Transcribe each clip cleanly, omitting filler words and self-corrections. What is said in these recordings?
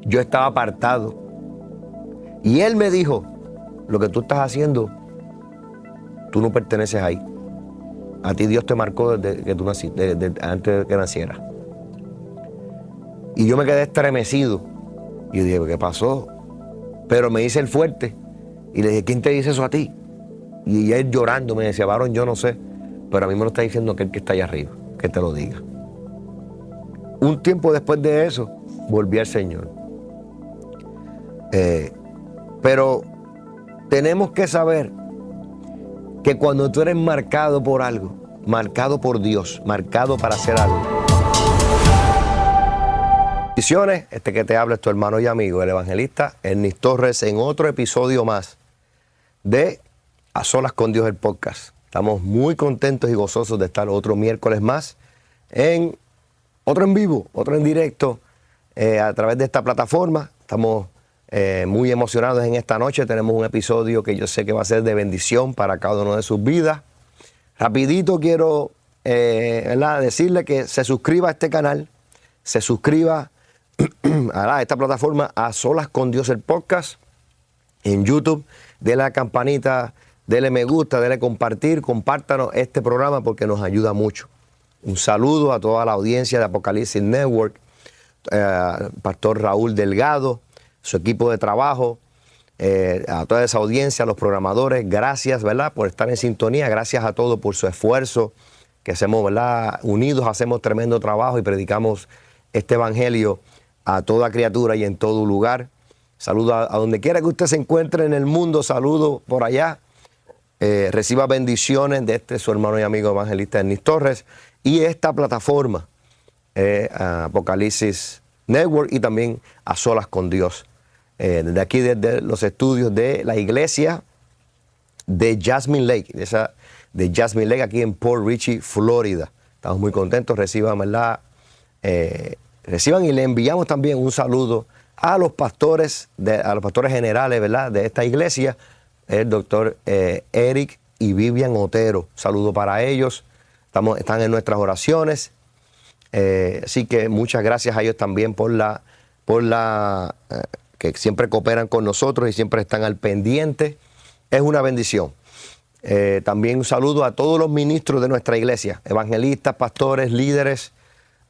yo estaba apartado. Y Él me dijo, lo que tú estás haciendo, tú no perteneces ahí. A ti Dios te marcó desde que tú naciste, antes de que nacieras. Y yo me quedé estremecido. Y dije, ¿qué pasó? Pero me hice el fuerte. Y le dije, ¿quién te dice eso a ti? Y él llorando me decía, varón, yo no sé. Pero a mí me lo está diciendo aquel que está allá arriba, que te lo diga. Un tiempo después de eso, volví al Señor. Pero tenemos que saber que cuando tú eres marcado por algo, marcado por Dios, marcado para hacer algo. Bendiciones, que te habla es tu hermano y amigo, el evangelista Ernest Torres, en otro episodio más de A Solas con Dios, el podcast. Estamos muy contentos y gozosos de estar otro miércoles más otro en vivo, otro en directo a través de esta plataforma. Estamos muy emocionados en esta noche. Tenemos un episodio que yo sé que va a ser de bendición para cada uno de sus vidas. Rapidito quiero decirle que se suscriba a este canal, se suscriba a esta plataforma A Solas con Dios, el podcast en YouTube. Dele a la campanita, dele me gusta, dele compartir, compártanos este programa porque nos ayuda mucho. Un saludo a toda la audiencia de Apocalipsis Network, Pastor Raúl Delgado, su equipo de trabajo, a toda esa audiencia, a los programadores, gracias, ¿verdad?, por estar en sintonía, gracias a todos por su esfuerzo, que hacemos, ¿verdad?, unidos hacemos tremendo trabajo y predicamos este evangelio a toda criatura y en todo lugar. Saludo a donde quiera que usted se encuentre en el mundo, saludo por allá. Reciba bendiciones de su hermano y amigo evangelista Ernest Torres y esta plataforma, Apocalipsis Network, y también A Solas con Dios. Desde aquí, desde los estudios de la iglesia de Jasmine Lake, de Jasmine Lake, aquí en Port Richey, Florida. Estamos muy contentos, reciban, ¿verdad? Reciban y le enviamos también un saludo a los pastores generales, ¿verdad?, de esta iglesia, el doctor Eric y Vivian Otero. Saludo para ellos. Están en nuestras oraciones. Así que muchas gracias a ellos también por que siempre cooperan con nosotros y siempre están al pendiente. Es una bendición. También un saludo a todos los ministros de nuestra iglesia, evangelistas, pastores, líderes,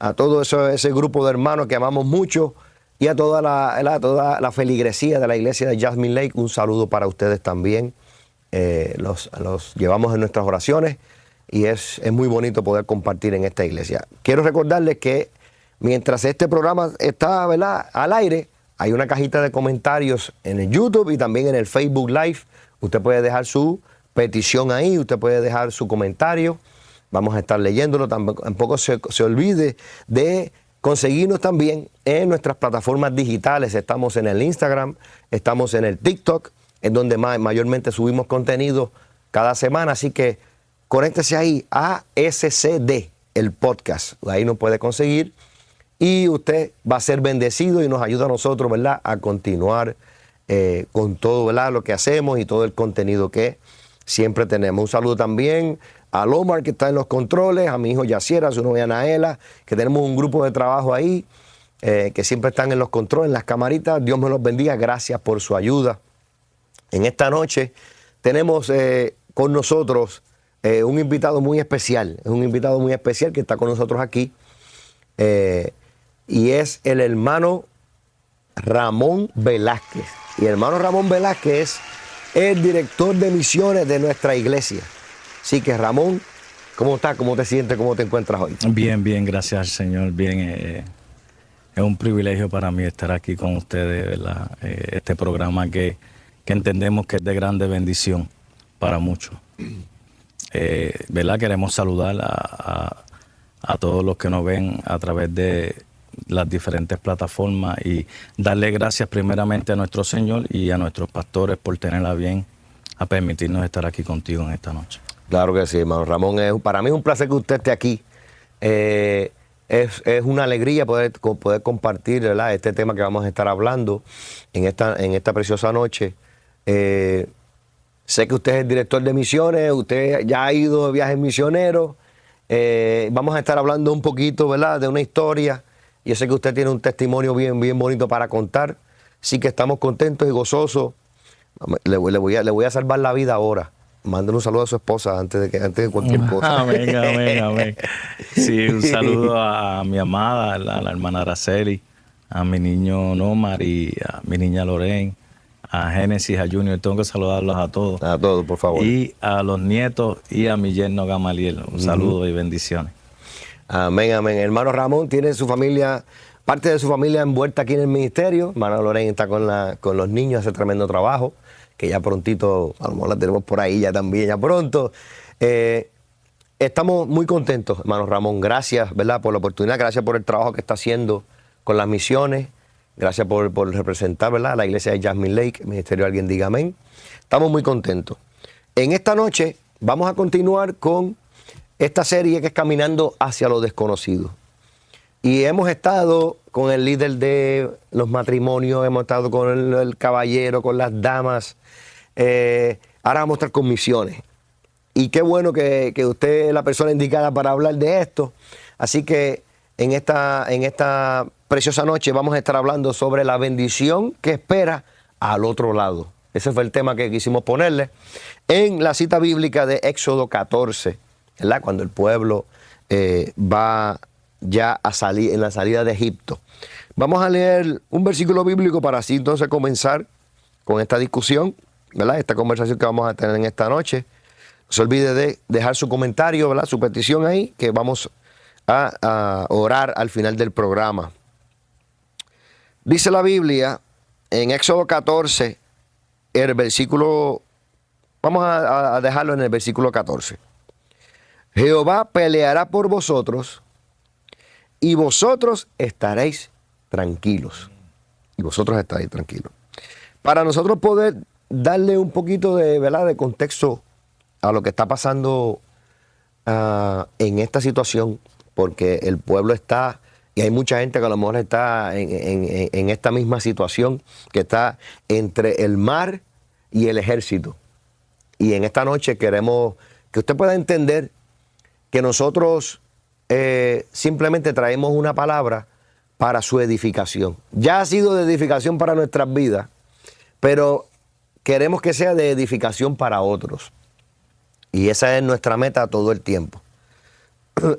a todo ese grupo de hermanos que amamos mucho, y a toda la feligresía de la iglesia de Jasmine Lake. Un saludo para ustedes también. Los llevamos en nuestras oraciones y es muy bonito poder compartir en esta iglesia. Quiero recordarles que mientras este programa está, ¿verdad?, al aire, hay una cajita de comentarios en el YouTube y también en el Facebook Live. Usted puede dejar su petición ahí, usted puede dejar su comentario. Vamos a estar leyéndolo. Tampoco se olvide de conseguirnos también en nuestras plataformas digitales. Estamos en el Instagram, estamos en el TikTok, en donde mayormente subimos contenido cada semana. Así que conéctese ahí a ASCD, el podcast. Ahí nos puede conseguir y usted va a ser bendecido y nos ayuda a nosotros, ¿verdad?, a continuar con todo, ¿verdad?, lo que hacemos y todo el contenido que siempre tenemos. Un saludo también a Lomar, que está en los controles, a mi hijo Yaciera, a su novia Naela, que tenemos un grupo de trabajo ahí, que siempre están en los controles, en las camaritas. Dios me los bendiga, gracias por su ayuda. En esta noche tenemos con nosotros un invitado muy especial, es un invitado muy especial que está con nosotros aquí, y es el hermano Ramón Velázquez. Y el hermano Ramón Velázquez es el director de misiones de nuestra iglesia. Así que, Ramón, ¿cómo estás? ¿Cómo te sientes? ¿Cómo te encuentras hoy? Bien, gracias al Señor. Bien, es un privilegio para mí estar aquí con ustedes, ¿verdad? Este programa que entendemos que es de grande bendición para muchos. ¿Verdad? Queremos saludar a todos los que nos ven a través de las diferentes plataformas y darle gracias primeramente a nuestro Señor y a nuestros pastores por tenerla bien a permitirnos estar aquí contigo en esta noche. Claro que sí, hermano Ramón. Para mí es un placer que usted esté aquí. Es una alegría poder compartir, ¿verdad?, este tema que vamos a estar hablando en esta preciosa noche. Sé que usted es el director de misiones, usted ya ha ido de viajes misioneros. Vamos a estar hablando un poquito, ¿verdad?, de una historia Yo sé que usted tiene un testimonio bien, bien bonito para contar. Sí que estamos contentos y gozosos. Le voy a salvar la vida ahora. Mándale un saludo a su esposa antes de cualquier cosa. Amén, amén, amén. Sí, un saludo a mi amada, a la hermana Araceli, a mi niño Nomar y a mi niña Lorraine, a Génesis, a Junior. Tengo que saludarlos a todos. A todos, por favor. Y a los nietos y a mi yerno Gamaliel. Un saludo y bendiciones. Amén, amén. Hermano Ramón tiene su familia, parte de su familia envuelta aquí en el ministerio. Hermana Lorraine está con los niños, hace tremendo trabajo, que ya prontito, a lo mejor la tenemos por ahí ya también, ya pronto. Estamos muy contentos, hermano Ramón. Gracias, ¿verdad?, por la oportunidad. Gracias por el trabajo que está haciendo con las misiones. Gracias por representar, ¿verdad?, a la iglesia de Jasmine Lake, el ministerio Alguien Diga Amén. Estamos muy contentos. En esta noche vamos a continuar con esta serie que es Caminando hacia lo desconocido. Y hemos estado con el líder de los matrimonios, hemos estado con el caballero, con las damas. Ahora vamos a estar con misiones. Y qué bueno que usted es la persona indicada para hablar de esto. Así que en esta preciosa noche vamos a estar hablando sobre la bendición que espera al otro lado. Ese fue el tema que quisimos ponerle en la cita bíblica de Éxodo 14, ¿verdad?, cuando el pueblo va ya a salir en la salida de Egipto. Vamos a leer un versículo bíblico para así entonces comenzar con esta discusión, ¿verdad?, esta conversación que vamos a tener en esta noche. No se olvide de dejar su comentario, ¿verdad?, su petición ahí, que vamos a orar al final del programa. Dice la Biblia en Éxodo 14, el versículo, vamos a dejarlo en el versículo 14. Jehová peleará por vosotros y vosotros estaréis tranquilos. Y vosotros estaréis tranquilos. Para nosotros poder darle un poquito de, ¿verdad?, de contexto a lo que está pasando en esta situación, porque el pueblo está, y hay mucha gente que a lo mejor está en esta misma situación, que está entre el mar y el ejército. Y en esta noche queremos que usted pueda entender que nosotros simplemente traemos una palabra para su edificación. Ya ha sido de edificación para nuestras vidas, pero queremos que sea de edificación para otros. Y esa es nuestra meta todo el tiempo.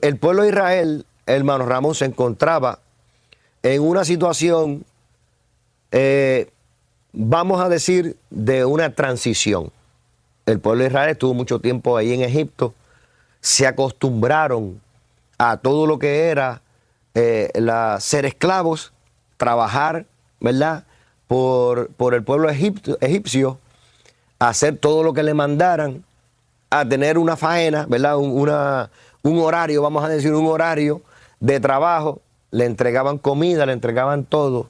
El pueblo de Israel, hermano Ramón, se encontraba en una situación, vamos a decir, de una transición. El pueblo de Israel estuvo mucho tiempo ahí en Egipto, se acostumbraron a todo lo que era ser esclavos, trabajar, ¿verdad?, por el pueblo egipcio, hacer todo lo que le mandaran, a tener una faena, ¿verdad?, un horario, vamos a decir, un horario de trabajo. Le entregaban comida, le entregaban todo,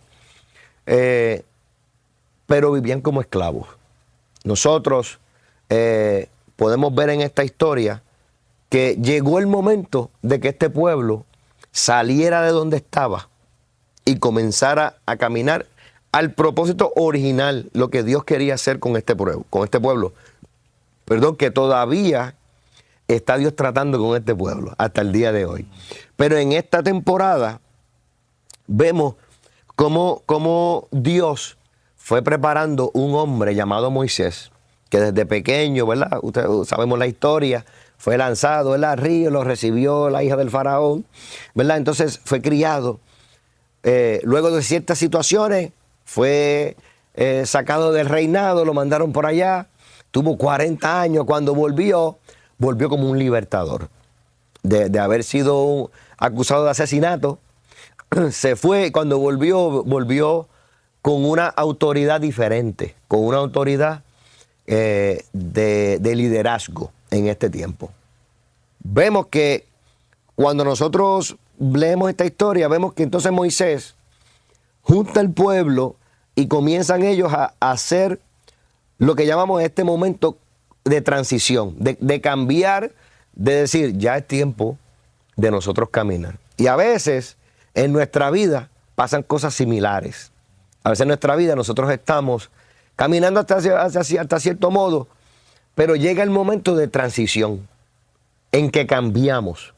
pero vivían como esclavos. Nosotros podemos ver en esta historia que llegó el momento de que este pueblo saliera de donde estaba y comenzara a caminar al propósito original, lo que Dios quería hacer con este pueblo. Perdón, que todavía está Dios tratando con este pueblo hasta el día de hoy. Pero en esta temporada vemos cómo Dios fue preparando un hombre llamado Moisés, que desde pequeño, ¿verdad?, ustedes sabemos la historia, fue lanzado al río, lo recibió la hija del faraón, ¿verdad? Entonces fue criado. Luego de ciertas situaciones fue sacado del reinado, lo mandaron por allá. Tuvo 40 años. Cuando volvió como un libertador. De haber sido acusado de asesinato, se fue. Cuando volvió con una autoridad diferente, con una autoridad de liderazgo en este tiempo. Vemos que cuando nosotros leemos esta historia, vemos que entonces Moisés junta al pueblo y comienzan ellos a hacer lo que llamamos este momento de transición, de cambiar, de decir, ya es tiempo de nosotros caminar. Y a veces en nuestra vida pasan cosas similares. A veces en nuestra vida nosotros estamos caminando hasta cierto modo, pero llega el momento de transición en que cambiamos.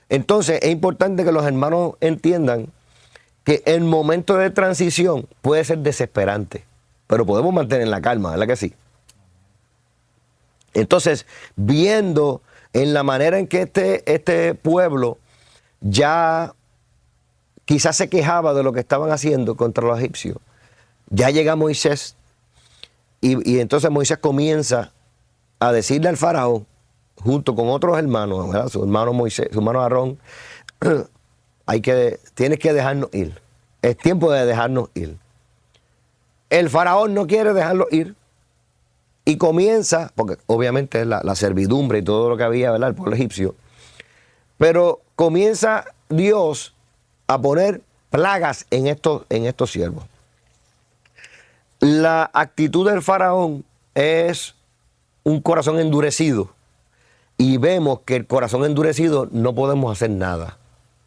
Entonces es importante que los hermanos entiendan que el momento de transición puede ser desesperante, pero podemos mantener la calma, ¿verdad que sí? Entonces, viendo en la manera en que este pueblo ya quizás se quejaba de lo que estaban haciendo contra los egipcios, ya llega Moisés y entonces Moisés comienza a decirle al faraón, junto con otros hermanos, ¿verdad? Su hermano Moisés, su hermano Aarón, tienes que dejarnos ir. Es tiempo de dejarnos ir. El faraón no quiere dejarlo ir. Y comienza, porque obviamente es la servidumbre y todo lo que había, ¿verdad? El pueblo egipcio. Pero comienza Dios a poner plagas en estos siervos. La actitud del faraón es un corazón endurecido. Y vemos que el corazón endurecido no podemos hacer nada.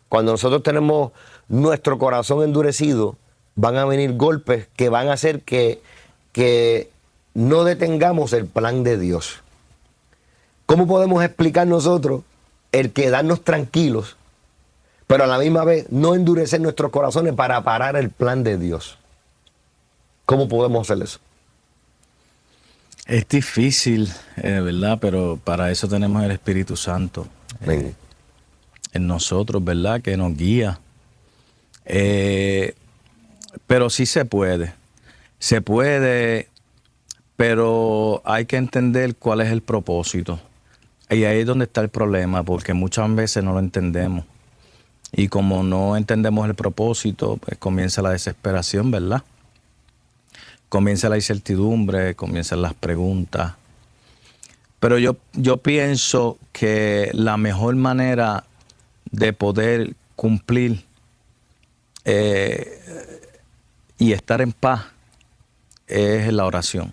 Cuando nosotros tenemos nuestro corazón endurecido, van a venir golpes que van a hacer que no detengamos el plan de Dios. ¿Cómo podemos explicar nosotros el quedarnos tranquilos, pero a la misma vez no endurecer nuestros corazones para parar el plan de Dios? ¿Cómo podemos hacer eso? Es difícil, ¿verdad? Pero para eso tenemos el Espíritu Santo en nosotros, ¿verdad? Que nos guía. Pero sí se puede. Se puede, pero hay que entender cuál es el propósito. Y ahí es donde está el problema, porque muchas veces no lo entendemos. Y como no entendemos el propósito, pues comienza la desesperación, ¿verdad? Comienza la incertidumbre, comienzan las preguntas. Pero yo pienso que la mejor manera de poder cumplir y estar en paz es la oración.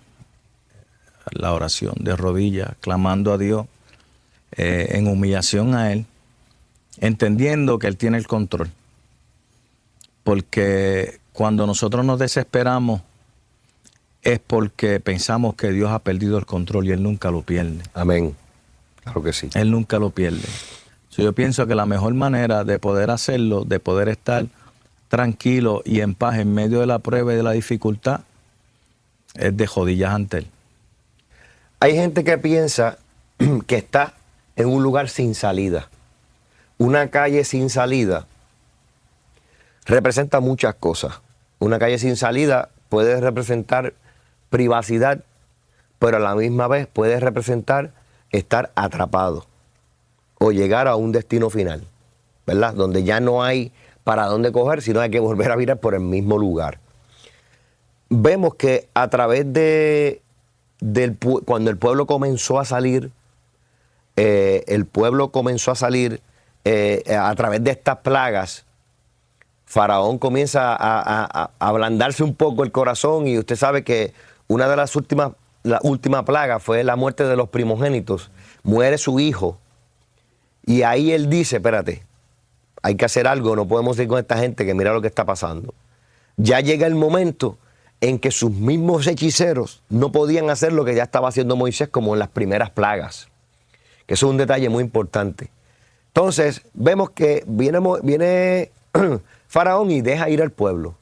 La oración de rodillas, clamando a Dios, en humillación a Él, entendiendo que Él tiene el control. Porque cuando nosotros nos desesperamos, es porque pensamos que Dios ha perdido el control y Él nunca lo pierde. Amén. Claro que sí. Él nunca lo pierde. Yo pienso que la mejor manera de poder hacerlo, de poder estar tranquilo y en paz en medio de la prueba y de la dificultad, es de rodillas ante Él. Hay gente que piensa que está en un lugar sin salida. Una calle sin salida representa muchas cosas. Una calle sin salida puede representar privacidad, pero a la misma vez puede representar estar atrapado o llegar a un destino final, ¿verdad? Donde ya no hay para dónde coger, sino hay que volver a virar por el mismo lugar. Vemos que a través cuando el pueblo comenzó a salir, a través de estas plagas, Faraón comienza a ablandarse un poco el corazón, y usted sabe que una de la última plaga fue la muerte de los primogénitos. Muere su hijo y ahí él dice, espérate, hay que hacer algo, no podemos ir con esta gente que mira lo que está pasando. Ya llega el momento en que sus mismos hechiceros no podían hacer lo que ya estaba haciendo Moisés, como en las primeras plagas, que eso es un detalle muy importante. Entonces vemos que viene Faraón y deja ir al pueblo,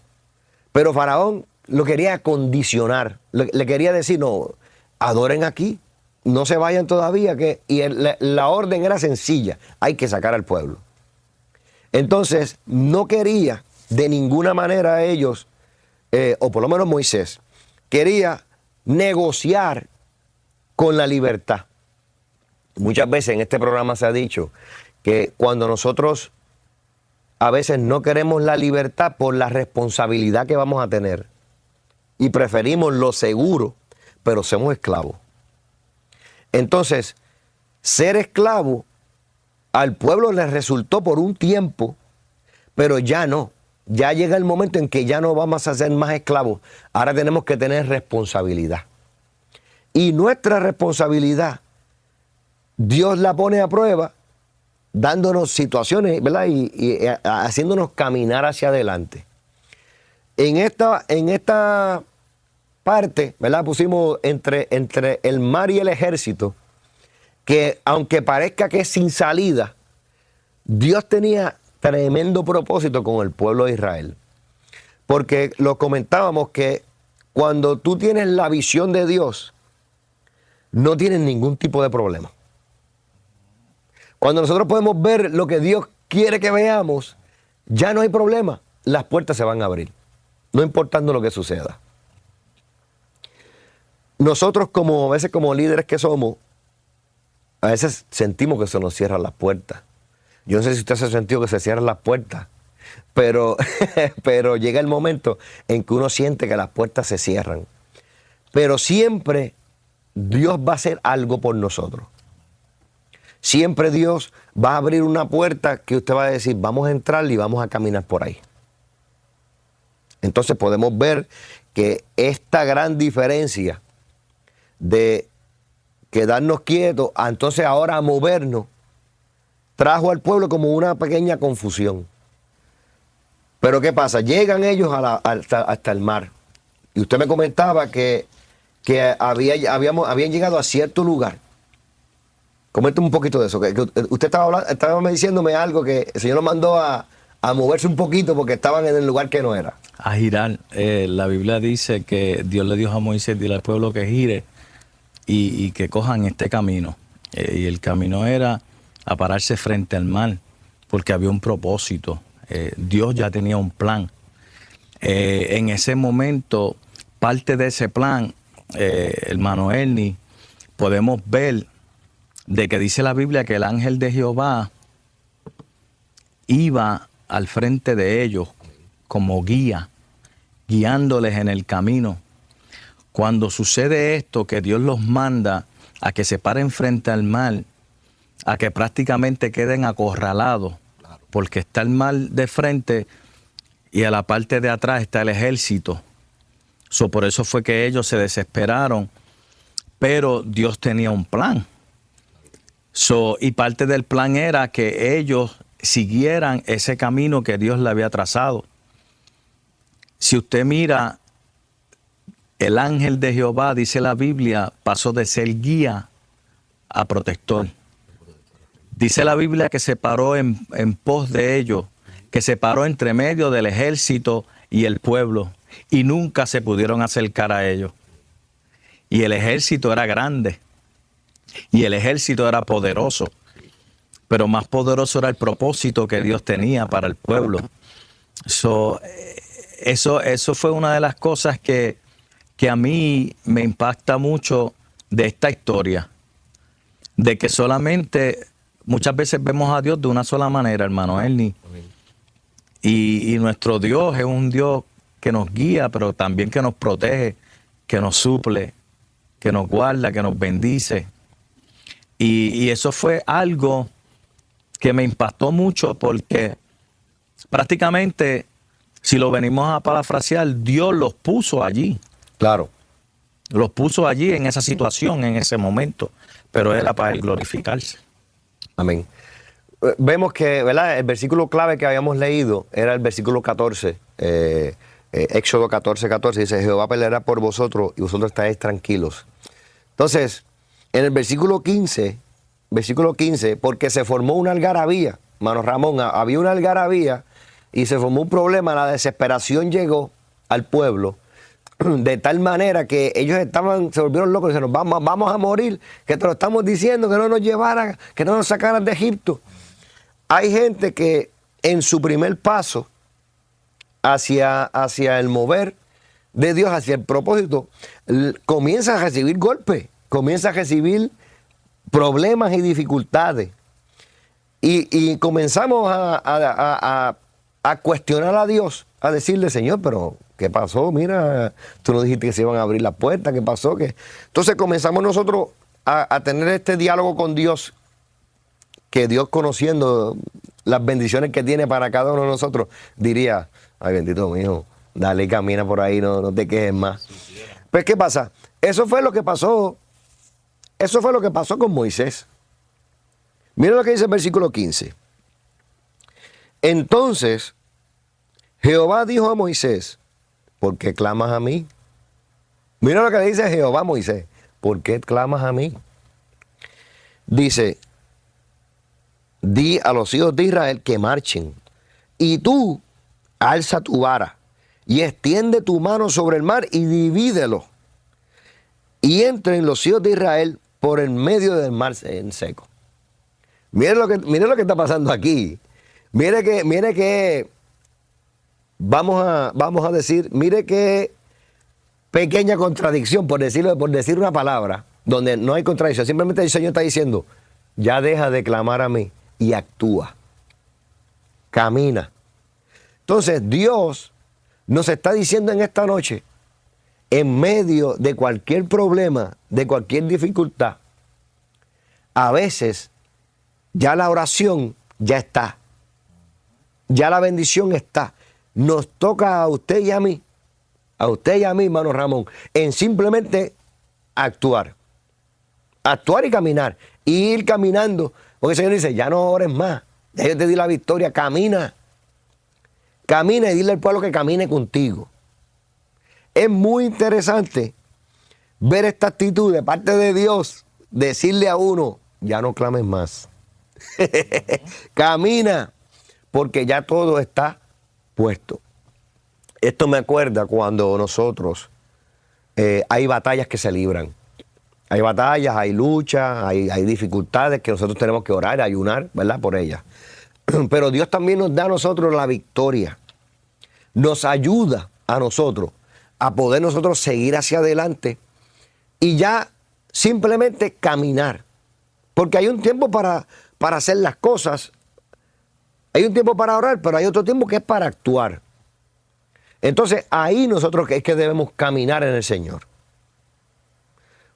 pero Faraón lo quería condicionar, le quería decir, no, adoren aquí, no se vayan todavía, y la orden era sencilla, hay que sacar al pueblo. Entonces no quería de ninguna manera a ellos, o por lo menos Moisés, quería negociar con la libertad. Muchas veces en este programa se ha dicho que cuando nosotros a veces no queremos la libertad por la responsabilidad que vamos a tener y preferimos lo seguro, pero somos esclavos. Entonces, ser esclavo al pueblo les resultó por un tiempo, pero ya no. Ya llega el momento en que ya no vamos a ser más esclavos. Ahora tenemos que tener responsabilidad. Y nuestra responsabilidad, Dios la pone a prueba, dándonos situaciones, ¿verdad? Y haciéndonos caminar hacia adelante. En esta parte, ¿verdad? Pusimos entre el mar y el ejército, que aunque parezca que es sin salida, Dios tenía tremendo propósito con el pueblo de Israel. porque lo comentábamos que cuando tú tienes la visión de Dios, no tienes ningún tipo de problema. Cuando nosotros podemos ver lo que Dios quiere que veamos, ya no hay problema. Las puertas se van a abrir, no importando lo que suceda. Nosotros a veces como líderes que somos, a veces sentimos que se nos cierran las puertas. Yo no sé si usted se ha sentido que se cierran las puertas, pero llega el momento en que uno siente que las puertas se cierran. Pero siempre Dios va a hacer algo por nosotros. Siempre Dios va a abrir una puerta que usted va a decir, vamos a entrar y vamos a caminar por ahí. Entonces podemos ver que esta gran diferencia de quedarnos quietos, entonces ahora a movernos, trajo al pueblo como una pequeña confusión. Pero ¿qué pasa? Llegan ellos hasta el mar. Y usted me comentaba que habían llegado a cierto lugar. Coméntame un poquito de eso. Que usted estaba diciéndome algo que el Señor nos mandó a moverse un poquito porque estaban en el lugar que no era. A girar. La Biblia dice que Dios le dijo a Moisés, dile al pueblo que gire y que cojan este camino. Y el camino era a pararse frente al mar, porque había un propósito. Dios ya tenía un plan. En ese momento, parte de ese plan, hermano Ernie, podemos ver de que dice la Biblia que el ángel de Jehová iba al frente de ellos como guía, guiándoles en el camino. Cuando sucede esto, que Dios los manda a que se paren frente al mar, a que prácticamente queden acorralados, porque está el mar de frente y a la parte de atrás está el ejército. Por eso fue que ellos se desesperaron, pero Dios tenía un plan. Y parte del plan era que ellos siguieran ese camino que Dios le había trazado. Si usted mira, el ángel de Jehová, dice la Biblia, pasó de ser guía a protector. Dice la Biblia que se paró en pos de ellos, que se paró entre medio del ejército y el pueblo, y nunca se pudieron acercar a ellos. Y el ejército era grande, y el ejército era poderoso, pero más poderoso era el propósito que Dios tenía para el pueblo. Eso fue una de las cosas que a mí me impacta mucho de esta historia, de que solamente muchas veces vemos a Dios de una sola manera, hermano Ernie. Y nuestro Dios es un Dios que nos guía, pero también que nos protege, que nos suple, que nos guarda, que nos bendice. Y eso fue algo que me impactó mucho porque prácticamente, si lo venimos a parafrasear, Dios los puso allí. Claro. Los puso allí en esa situación, en ese momento, pero era para él glorificarse. Amén. Vemos que, ¿verdad?, el versículo clave que habíamos leído era el versículo 14, Éxodo 14:14, dice, Jehová peleará por vosotros y vosotros estaréis tranquilos. Entonces, en el versículo 15, porque se formó una algarabía, hermano Ramón, había una algarabía y se formó un problema, la desesperación llegó al pueblo, de tal manera que ellos se volvieron locos, dijeron, vamos a morir, que te lo estamos diciendo, que no nos llevaran, que no nos sacaran de Egipto. Hay gente que en su primer paso hacia el mover de Dios, hacia el propósito, comienza a recibir golpes, comienza a recibir problemas y dificultades. Y comenzamos a cuestionar a Dios, a decirle, Señor, pero ¿qué pasó? Mira, tú no dijiste que se iban a abrir las puertas, ¿qué pasó? Entonces comenzamos nosotros a tener este diálogo con Dios, que Dios, conociendo las bendiciones que tiene para cada uno de nosotros, diría, ay, bendito mío, dale, camina por ahí, no te quejes más. Pues, ¿qué pasa? Eso fue lo que pasó con Moisés. Mira lo que dice el versículo 15. Entonces, Jehová dijo a Moisés, ¿por qué clamas a mí? Mira lo que le dice Jehová a Moisés, ¿por qué clamas a mí? Dice, di a los hijos de Israel que marchen, y tú alza tu vara y extiende tu mano sobre el mar y divídelo. Y entren los hijos de Israel por el medio del mar en seco. Miren lo que está pasando aquí. Mire que vamos a decir, mire qué pequeña contradicción, por decir una palabra, donde no hay contradicción. Simplemente el Señor está diciendo, ya deja de clamar a mí y actúa. Camina. Entonces Dios nos está diciendo en esta noche, en medio de cualquier problema, de cualquier dificultad, a veces ya la oración ya está. Ya la bendición está. Nos toca a usted y a mí, hermano Ramón, en simplemente actuar. Actuar y caminar. Y ir caminando. Porque el Señor dice, ya no ores más. Ya yo te di la victoria. Camina. Camina y dile al pueblo que camine contigo. Es muy interesante ver esta actitud de parte de Dios. Decirle a uno, ya no clames más. Camina. Porque ya todo está puesto. Esto me acuerda cuando nosotros hay batallas que se libran. Hay batallas, hay luchas, hay dificultades que nosotros tenemos que orar, ayunar, ¿verdad? Por ellas. Pero Dios también nos da a nosotros la victoria. Nos ayuda a nosotros a poder nosotros seguir hacia adelante y ya simplemente caminar. Porque hay un tiempo para hacer las cosas. Hay un tiempo para orar, pero hay otro tiempo que es para actuar. Entonces, ahí nosotros es que debemos caminar en el Señor.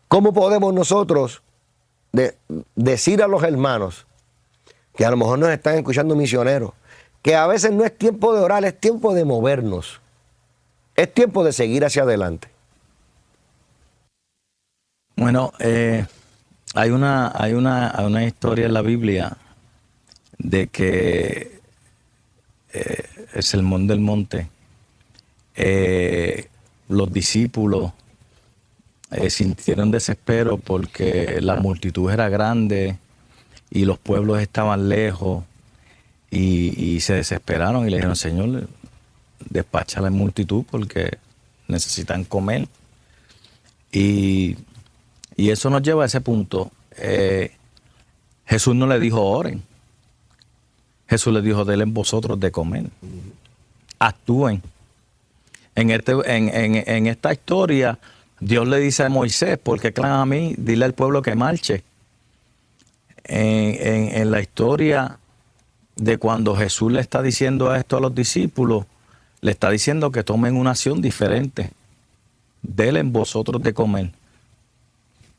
¿Cómo podemos nosotros decir a los hermanos que a lo mejor nos están escuchando misioneros, que a veces no es tiempo de orar, es tiempo de movernos? Es tiempo de seguir hacia adelante. Bueno, hay una historia en la Biblia de que el Sermón del Monte, los discípulos sintieron desespero porque la multitud era grande y los pueblos estaban lejos y se desesperaron y le dijeron, Señor, despacha la multitud porque necesitan comer. Y eso nos lleva a ese punto. Jesús no le dijo oren. Jesús les dijo, denle vosotros de comer. Actúen. En esta historia, Dios le dice a Moisés, ¿por qué claman a mí? Dile al pueblo que marche. En la historia de cuando Jesús le está diciendo esto a los discípulos, le está diciendo que tomen una acción diferente. Denle vosotros de comer.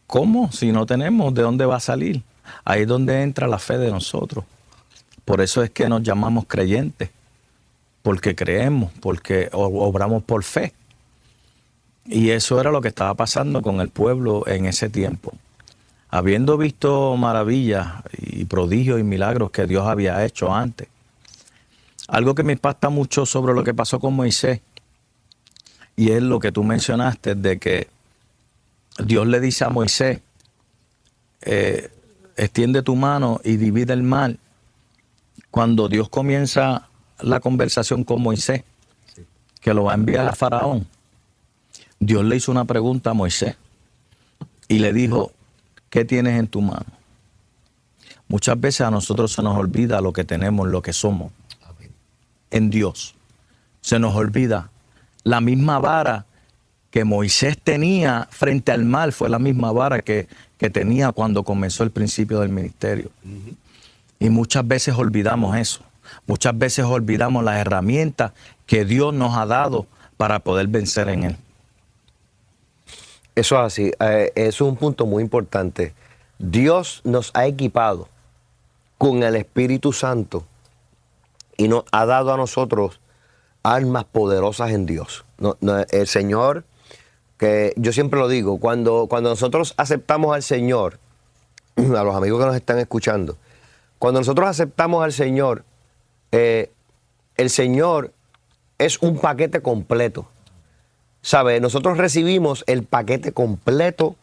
¿Cómo? Si no tenemos, ¿de dónde va a salir? Ahí es donde entra la fe de nosotros. Por eso es que nos llamamos creyentes, porque creemos, porque obramos por fe. Y eso era lo que estaba pasando con el pueblo en ese tiempo. Habiendo visto maravillas y prodigios y milagros que Dios había hecho antes. Algo que me impacta mucho sobre lo que pasó con Moisés, y es lo que tú mencionaste, de que Dios le dice a Moisés, extiende tu mano y divide el mar. Cuando Dios comienza la conversación con Moisés, que lo va a enviar a Faraón, Dios le hizo una pregunta a Moisés y le dijo, ¿qué tienes en tu mano? Muchas veces a nosotros se nos olvida lo que tenemos, lo que somos. Amén. En Dios. Se nos olvida. La misma vara que Moisés tenía frente al mar fue la misma vara que tenía cuando comenzó el principio del ministerio. Uh-huh. Y muchas veces olvidamos eso. Muchas veces olvidamos las herramientas que Dios nos ha dado para poder vencer en Él. Eso es así. Eso es un punto muy importante. Dios nos ha equipado con el Espíritu Santo y nos ha dado a nosotros armas poderosas en Dios. El Señor, que yo siempre lo digo, cuando nosotros aceptamos al Señor, a los amigos que nos están escuchando, cuando nosotros aceptamos al Señor, el Señor es un paquete completo. ¿Sabe? Nosotros recibimos el paquete completo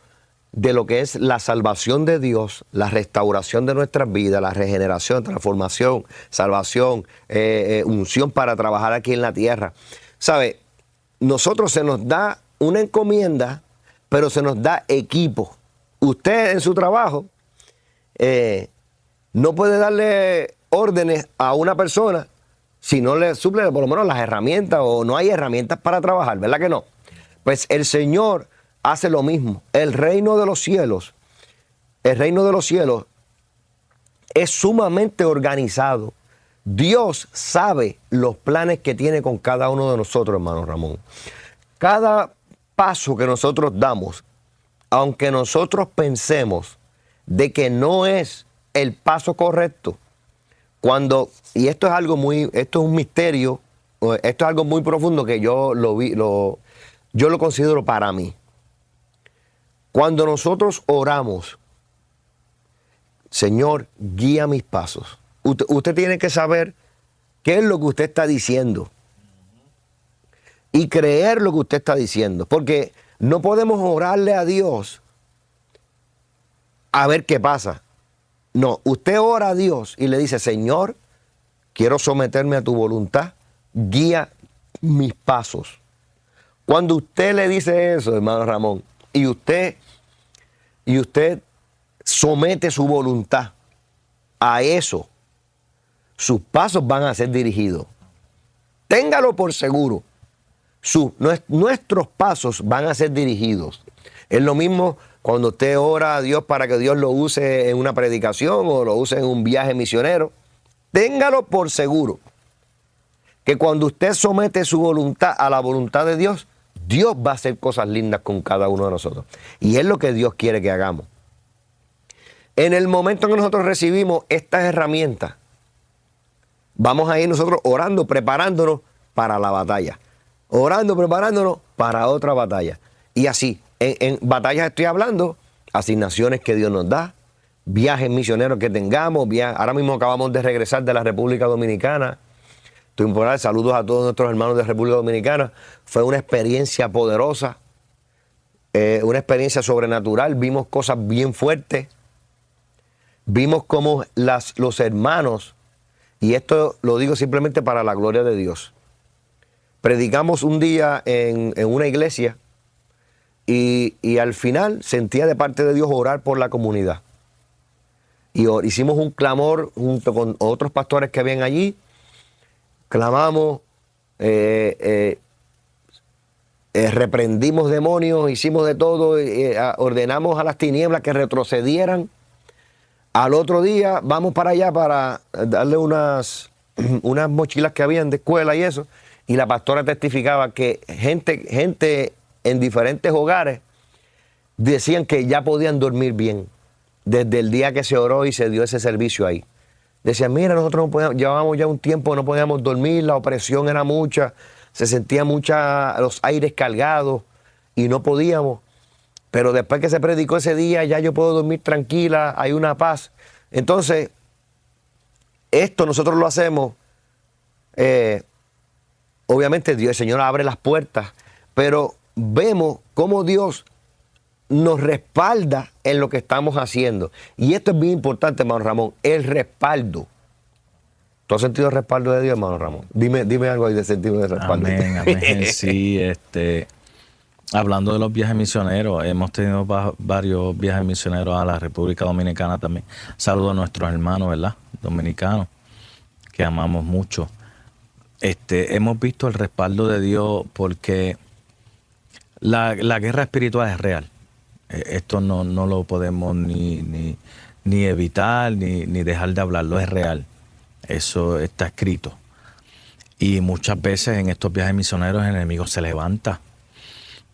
de lo que es la salvación de Dios, la restauración de nuestras vidas, la regeneración, transformación, salvación, unción para trabajar aquí en la tierra. ¿Sabe? nosotros se nos da una encomienda, pero se nos da equipo. Usted en su trabajo no puede darle órdenes a una persona si no le suple por lo menos las herramientas o no hay herramientas para trabajar, ¿verdad que no? Pues el Señor hace lo mismo. El reino de los cielos es sumamente organizado. Dios sabe los planes que tiene con cada uno de nosotros, hermano Ramón. Cada paso que nosotros damos, aunque nosotros pensemos de que no es el paso correcto, y esto es algo esto es un misterio, esto es algo muy profundo que yo lo considero para mí. Cuando nosotros oramos, Señor, guía mis pasos. Usted tiene que saber qué es lo que usted está diciendo y creer lo que usted está diciendo, porque no podemos orarle a Dios a ver qué pasa. No, usted ora a Dios y le dice, Señor, quiero someterme a tu voluntad, guía mis pasos. Cuando usted le dice eso, hermano Ramón, y usted somete su voluntad a eso, sus pasos van a ser dirigidos. Téngalo por seguro. Nuestros pasos van a ser dirigidos. Es lo mismo cuando usted ora a Dios para que Dios lo use en una predicación o lo use en un viaje misionero. Téngalo por seguro que cuando usted somete su voluntad a la voluntad de Dios, Dios va a hacer cosas lindas con cada uno de nosotros. Y es lo que Dios quiere que hagamos. En el momento en que nosotros recibimos estas herramientas, vamos a ir nosotros orando, preparándonos para la batalla. Orando, preparándonos para otra batalla. Y así, en batallas estoy hablando, asignaciones que Dios nos da, viajes misioneros que tengamos. Ahora mismo acabamos de regresar de la República Dominicana. Saludos a todos nuestros hermanos de República Dominicana. Fue una experiencia poderosa, una experiencia sobrenatural. Vimos cosas bien fuertes. Vimos cómo los hermanos, y esto lo digo simplemente para la gloria de Dios, predicamos un día en una iglesia y al final sentía de parte de Dios orar por la comunidad. Y hicimos un clamor junto con otros pastores que habían allí. Clamamos, reprendimos demonios, hicimos de todo, ordenamos a las tinieblas que retrocedieran. Al otro día vamos para allá para darle unas mochilas que habían de escuela y eso. Y la pastora testificaba que gente en diferentes hogares decían que ya podían dormir bien desde el día que se oró y se dio ese servicio ahí. Decían, mira, nosotros llevábamos ya un tiempo, no podíamos dormir, la opresión era mucha, se sentía los aires cargados y no podíamos. Pero después que se predicó ese día, ya yo puedo dormir tranquila, hay una paz. Entonces, esto nosotros lo hacemos, obviamente el Señor abre las puertas, pero vemos cómo Dios nos respalda en lo que estamos haciendo. Y esto es bien importante, hermano Ramón, el respaldo. ¿Tú has sentido el respaldo de Dios, hermano Ramón? Dime algo ahí de sentido de respaldo. Amén, amén. Sí, hablando de los viajes misioneros, hemos tenido varios viajes misioneros a la República Dominicana también. Saludo a nuestros hermanos, ¿verdad? Dominicanos, que amamos mucho. Hemos visto el respaldo de Dios porque la guerra espiritual es real. Esto no lo podemos ni evitar, ni dejar de hablarlo, es real. Eso está escrito. Y muchas veces en estos viajes misioneros el enemigo se levanta.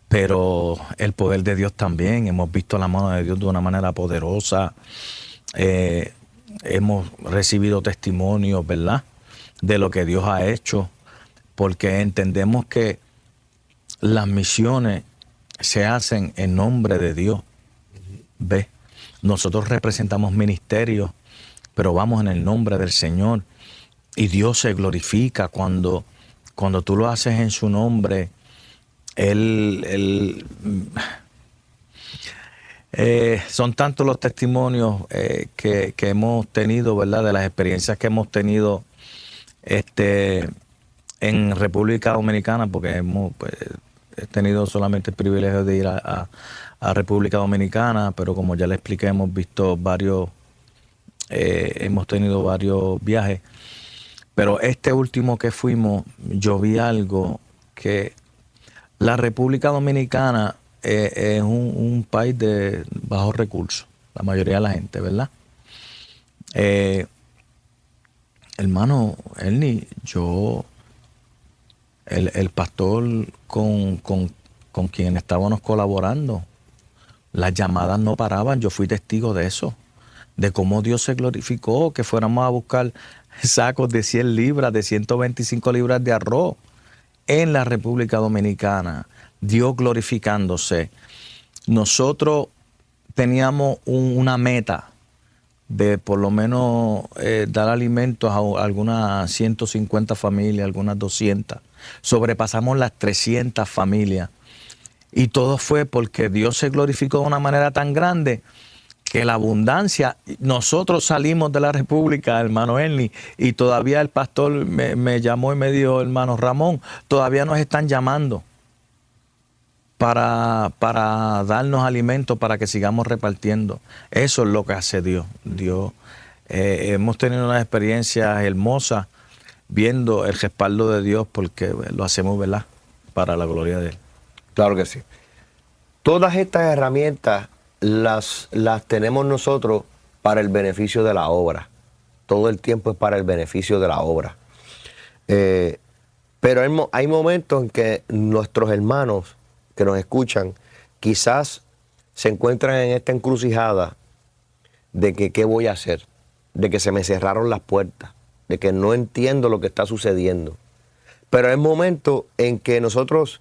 Pero el poder de Dios también, hemos visto la mano de Dios de una manera poderosa. Hemos recibido testimonios, ¿verdad?, de lo que Dios ha hecho, porque entendemos que las misiones se hacen en nombre de Dios. ¿Ves? Nosotros representamos ministerios, pero vamos en el nombre del Señor. Y Dios se glorifica cuando tú lo haces en su nombre. Son tantos los testimonios que hemos tenido, ¿verdad?, de las experiencias que hemos tenido en República Dominicana, porque he tenido solamente el privilegio de ir a República Dominicana, pero como ya le expliqué, hemos tenido varios viajes. Pero este último que fuimos, yo vi algo que la República Dominicana es un país de bajos recursos, la mayoría de la gente, ¿verdad? Hermano Ernie, el pastor con quien estábamos colaborando, las llamadas no paraban. Yo fui testigo de eso, de cómo Dios se glorificó, que fuéramos a buscar sacos de 100 libras, de 125 libras de arroz en la República Dominicana, Dios glorificándose. Nosotros teníamos una meta de por lo menos dar alimentos a algunas 150 familias, algunas 200. Sobrepasamos las 300 familias. Y todo fue porque Dios se glorificó de una manera tan grande que la abundancia, nosotros salimos de la República, hermano Ernie, y todavía el pastor me llamó y me dijo, hermano Ramón, todavía nos están llamando para darnos alimentos para que sigamos repartiendo. Eso es lo que hace Dios. Hemos tenido una experiencia hermosa viendo el respaldo de Dios, porque lo hacemos, ¿verdad?, para la gloria de Él. Claro que sí. Todas estas herramientas las tenemos nosotros para el beneficio de la obra. Todo el tiempo es para el beneficio de la obra. Pero hay momentos en que nuestros hermanos que nos escuchan quizás se encuentran en esta encrucijada de que qué voy a hacer, de que se me cerraron las puertas, de que no entiendo lo que está sucediendo. Pero hay momentos en que nosotros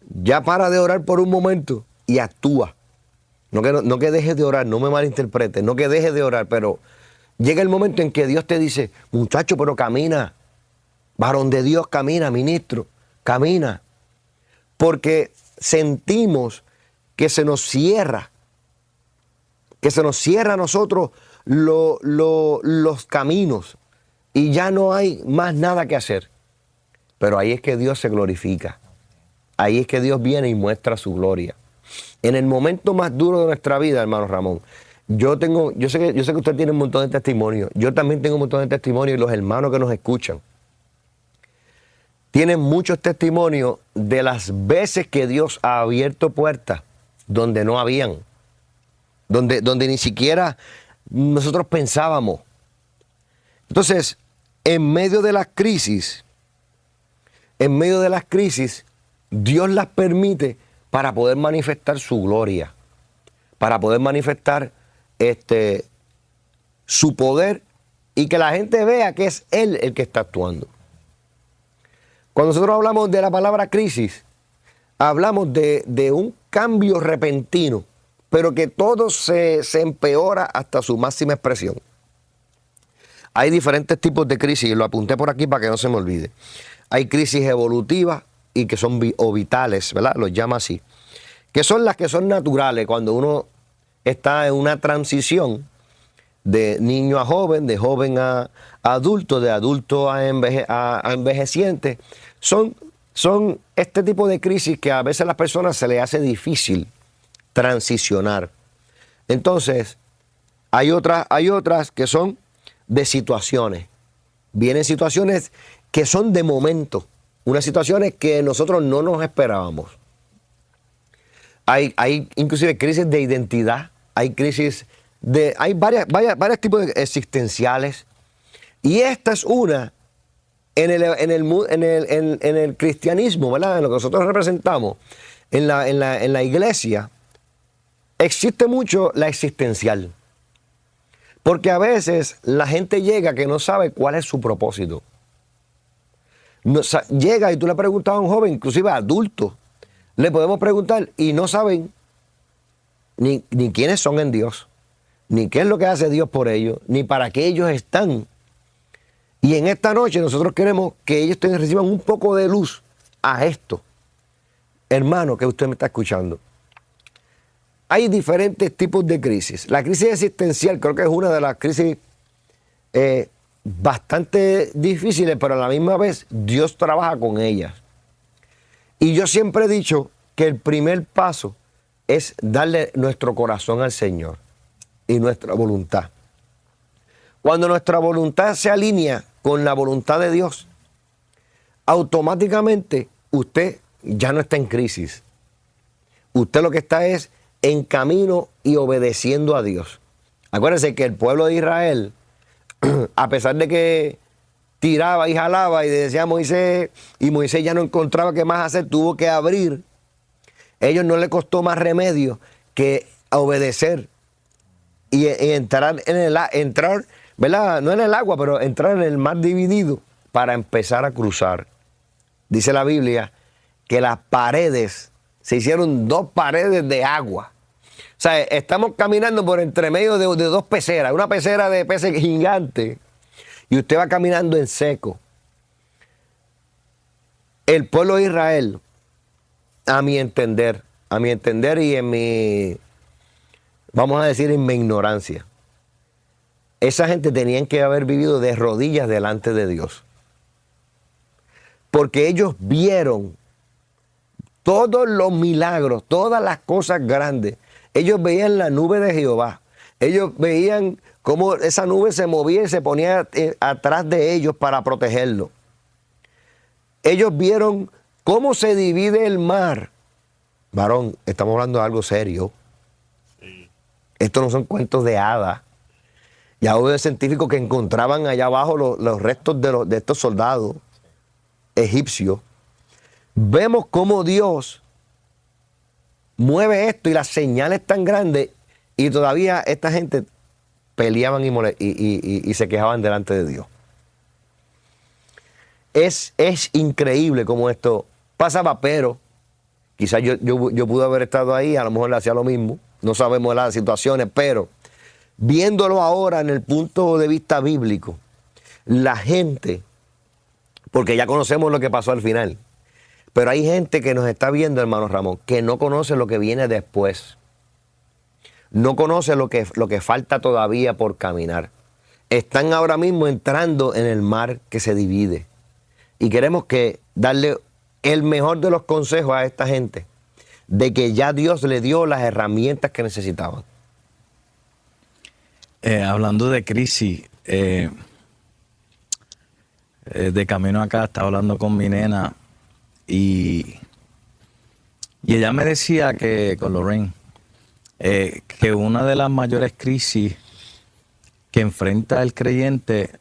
ya para de orar por un momento y actúa. No que dejes de orar, no me malinterpretes, no que dejes de orar, pero llega el momento en que Dios te dice, muchacho, pero camina, varón de Dios, camina, ministro, camina. Porque sentimos que se nos cierra a nosotros los caminos y ya no hay más nada que hacer. Pero ahí es que Dios se glorifica. Ahí es que Dios viene y muestra su gloria. En el momento más duro de nuestra vida, hermano Ramón, yo sé que usted tiene un montón de testimonios. Yo también tengo un montón de testimonios y los hermanos que nos escuchan tienen muchos testimonios de las veces que Dios ha abierto puertas donde no habían, donde ni siquiera nosotros pensábamos. Entonces, en medio de las crisis, Dios las permite para poder manifestar su gloria, para poder manifestar su poder y que la gente vea que es Él el que está actuando. Cuando nosotros hablamos de la palabra crisis, hablamos de un cambio repentino, pero que todo se empeora hasta su máxima expresión. Hay diferentes tipos de crisis, y lo apunté por aquí para que no se me olvide. Hay crisis evolutivas y que son vitales, ¿verdad? Los llama así. Que son las que son naturales, cuando uno está en una transición de niño a joven, de joven a adulto, de adulto a envejeciente. Son este tipo de crisis que a veces a las personas se les hace difícil transicionar. Entonces, hay otras que son de situaciones. Vienen situaciones que son de momento, unas situaciones que nosotros no nos esperábamos. Hay inclusive crisis de identidad, hay varios tipos existenciales. Y esta es una en el cristianismo, ¿verdad? En lo que nosotros representamos, en la iglesia, existe mucho la existencial. Porque a veces la gente llega que no sabe cuál es su propósito. Llega y tú le preguntas a un joven, inclusive a adultos, le podemos preguntar y no saben ni quiénes son en Dios, ni qué es lo que hace Dios por ellos, ni para qué ellos están. Y en esta noche nosotros queremos que ellos reciban un poco de luz a esto. Hermano, que usted me está escuchando. Hay diferentes tipos de crisis. La crisis existencial creo que es una de las crisis bastante difíciles, pero a la misma vez Dios trabaja con ellas. Y yo siempre he dicho que el primer paso es darle nuestro corazón al Señor y nuestra voluntad. Cuando nuestra voluntad se alinea con la voluntad de Dios, automáticamente usted ya no está en crisis. Usted lo que está es en camino y obedeciendo a Dios. Acuérdense que el pueblo de Israel, a pesar de que tiraba y jalaba y decía a Moisés, y Moisés ya no encontraba qué más hacer, tuvo que abrir. Ellos no le costó más remedio que obedecer y entrar en entrar, ¿verdad? No en el agua, pero entrar en el mar dividido para empezar a cruzar. Dice la Biblia que las paredes, se hicieron 2 paredes de agua. O sea, estamos caminando por entre medio de 2 peceras, una pecera de peces gigante, y usted va caminando en seco. El pueblo de Israel, a mi entender y en mi, vamos a decir, en mi ignorancia, esa gente tenían que haber vivido de rodillas delante de Dios. Porque ellos vieron todos los milagros, todas las cosas grandes. Ellos veían la nube de Jehová. Ellos veían cómo esa nube se movía y se ponía atrás de ellos para protegerlos. Ellos vieron cómo se divide el mar. Varón, estamos hablando de algo serio. Sí. Estos no son cuentos de hadas. Ya hubo científicos que encontraban allá abajo los restos de estos soldados egipcios. Vemos cómo Dios mueve esto y las señales tan grandes, y todavía esta gente peleaban y se quejaban delante de Dios. Es increíble cómo esto pasaba, pero quizás yo pude haber estado ahí, a lo mejor le hacía lo mismo, no sabemos las situaciones, pero viéndolo ahora en el punto de vista bíblico, la gente, porque ya conocemos lo que pasó al final, pero hay gente que nos está viendo, hermano Ramón, que no conoce lo que viene después. No conoce lo que falta todavía por caminar. Están ahora mismo entrando en el mar que se divide. Y queremos darle el mejor de los consejos a esta gente, de que ya Dios le dio las herramientas que necesitaban. Hablando de crisis, de camino acá estaba hablando con mi nena y ella me decía con Lorraine, que una de las mayores crisis que enfrenta el creyente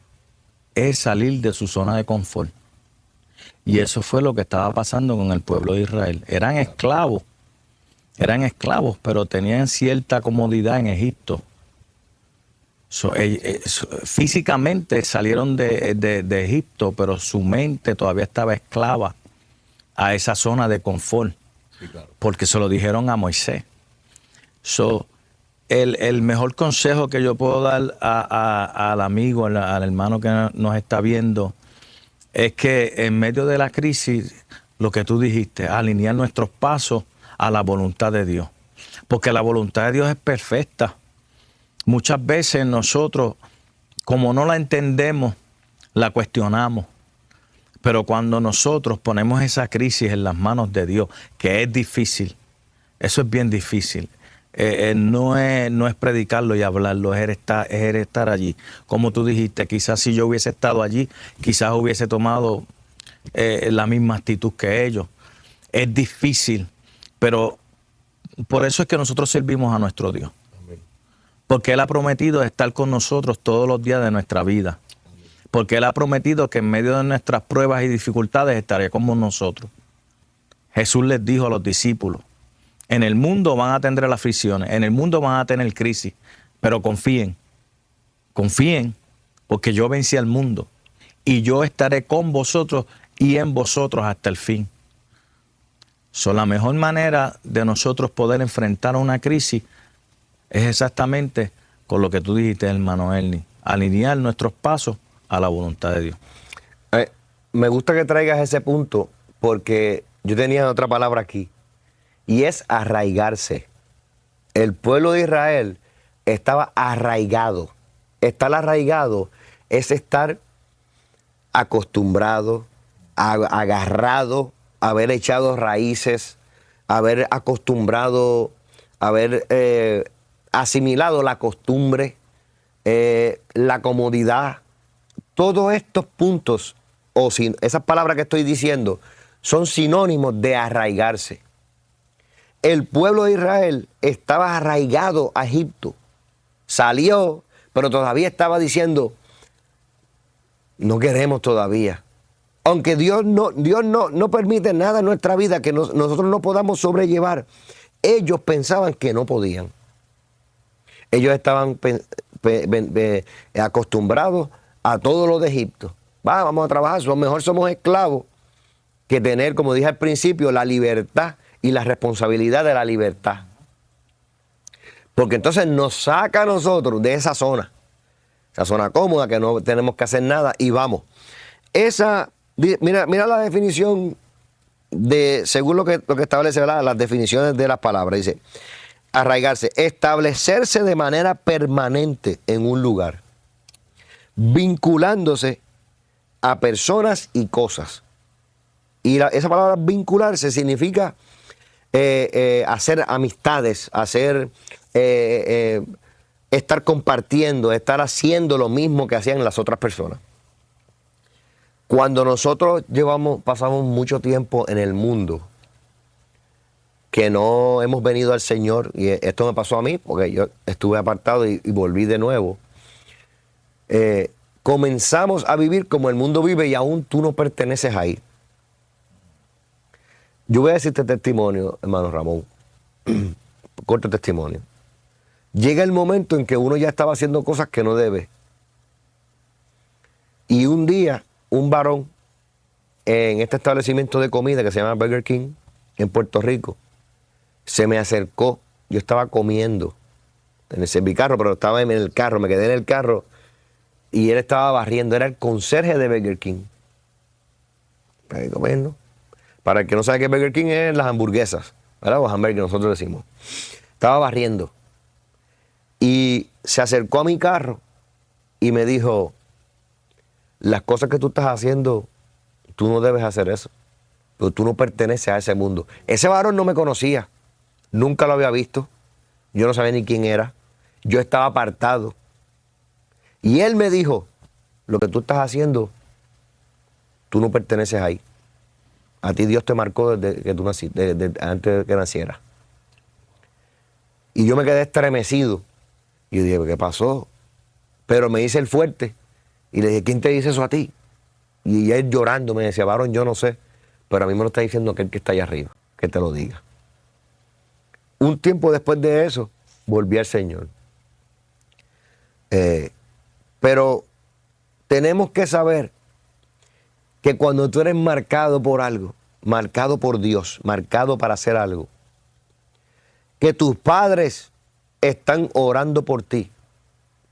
es salir de su zona de confort. Y eso fue lo que estaba pasando con el pueblo de Israel. Eran esclavos, pero tenían cierta comodidad en Egipto. Físicamente salieron de Egipto, pero su mente todavía estaba esclava a esa zona de confort, sí, claro, porque se lo dijeron a Moisés. El mejor consejo que yo puedo dar al amigo, al hermano que nos está viendo, es que en medio de la crisis, lo que tú dijiste, alinear nuestros pasos a la voluntad de Dios, porque la voluntad de Dios es perfecta. Muchas veces nosotros, como no la entendemos, la cuestionamos. Pero cuando nosotros ponemos esa crisis en las manos de Dios, que es difícil, eso es bien difícil. No es predicarlo y hablarlo, es estar allí. Como tú dijiste, quizás si yo hubiese estado allí, quizás hubiese tomado la misma actitud que ellos. Es difícil, pero por eso es que nosotros servimos a nuestro Dios. Porque Él ha prometido estar con nosotros todos los días de nuestra vida. Porque Él ha prometido que en medio de nuestras pruebas y dificultades estaría con nosotros. Jesús les dijo a los discípulos, en el mundo van a tener aflicciones, en el mundo van a tener crisis, pero confíen, porque yo vencí al mundo y yo estaré con vosotros y en vosotros hasta el fin. La mejor manera de nosotros poder enfrentar una crisis es exactamente con lo que tú dijiste, hermano Ernie, alinear nuestros pasos a la voluntad de Dios. Me gusta que traigas ese punto porque yo tenía otra palabra aquí y es arraigarse. El pueblo de Israel estaba arraigado. Estar arraigado es estar acostumbrado, agarrado, haber echado raíces, haber acostumbrado, haber asimilado la costumbre, la comodidad. Todos estos puntos, esas palabras que estoy diciendo, son sinónimos de arraigarse. El pueblo de Israel estaba arraigado a Egipto. Salió, pero todavía estaba diciendo, no queremos todavía. Aunque Dios no permite nada en nuestra vida que nosotros no podamos sobrellevar, ellos pensaban que no podían. Ellos estaban acostumbrados a todo lo de Egipto. Vamos a trabajar, mejor somos esclavos que tener, como dije al principio, la libertad y la responsabilidad de la libertad. Porque entonces nos saca a nosotros de esa zona cómoda que no tenemos que hacer nada y vamos. Mira la definición según lo que establece, ¿verdad?, las definiciones de las palabras. Dice, arraigarse, establecerse de manera permanente en un lugar, vinculándose a personas y cosas. Y esa palabra vincularse significa hacer amistades, estar compartiendo, estar haciendo lo mismo que hacían las otras personas. Cuando nosotros pasamos mucho tiempo en el mundo, que no hemos venido al Señor, y esto me pasó a mí, porque yo estuve apartado y volví de nuevo, comenzamos a vivir como el mundo vive y aún tú no perteneces ahí. Yo voy a decirte testimonio, hermano Ramón, corto testimonio. Llega el momento en que uno ya estaba haciendo cosas que no debe. Y un día, un varón en este establecimiento de comida que se llama Burger King, en Puerto Rico, se me acercó. Yo estaba comiendo en el servicarro, pero estaba en el carro, me quedé en el carro y él estaba barriendo. Era el conserje de Burger King. Comiendo. Para el que no sabe qué es Burger King, es las hamburguesas, ¿verdad? O hamburguesas que nosotros decimos. Estaba barriendo. Y se acercó a mi carro y me dijo, las cosas que tú estás haciendo, tú no debes hacer eso. Pero tú no perteneces a ese mundo. Ese varón no me conocía. Nunca lo había visto. Yo no sabía ni quién era. Yo estaba apartado. Y él me dijo, lo que tú estás haciendo, tú no perteneces ahí. A ti Dios te marcó desde que tú naciste, antes de que nacieras. Y yo me quedé estremecido. Y yo dije, ¿qué pasó? Pero me dice el fuerte. Y le dije, ¿quién te dice eso a ti? Y él llorando me decía, varón, yo no sé. Pero a mí me lo está diciendo aquel que está allá arriba, que te lo diga. Un tiempo después de eso, volví al Señor. Pero tenemos que saber que cuando tú eres marcado por algo, marcado por Dios, marcado para hacer algo, que tus padres están orando por ti,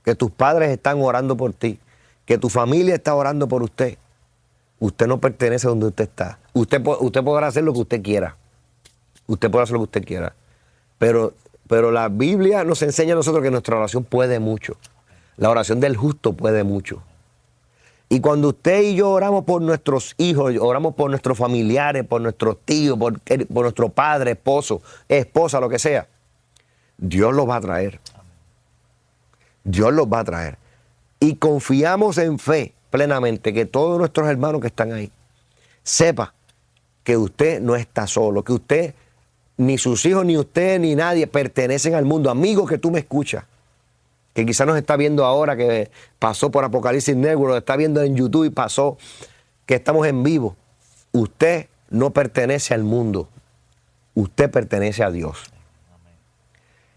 que tus padres están orando por ti, que tu familia está orando por usted, usted no pertenece a donde usted está. Usted podrá hacer lo que usted quiera. Usted puede hacer lo que usted quiera. Pero la Biblia nos enseña a nosotros que nuestra oración puede mucho. La oración del justo puede mucho. Y cuando usted y yo oramos por nuestros hijos, oramos por nuestros familiares, por nuestros tíos, por nuestro padre, esposo, esposa, lo que sea, Dios los va a traer. Dios los va a traer. Y confiamos en fe plenamente que todos nuestros hermanos que están ahí sepa que usted no está solo, que usted, ni sus hijos, ni usted, ni nadie pertenecen al mundo. Amigo que tú me escuchas, que quizás nos está viendo ahora, que pasó por Apocalipsis Network, lo está viendo en YouTube y pasó, que estamos en vivo. Usted no pertenece al mundo, usted pertenece a Dios.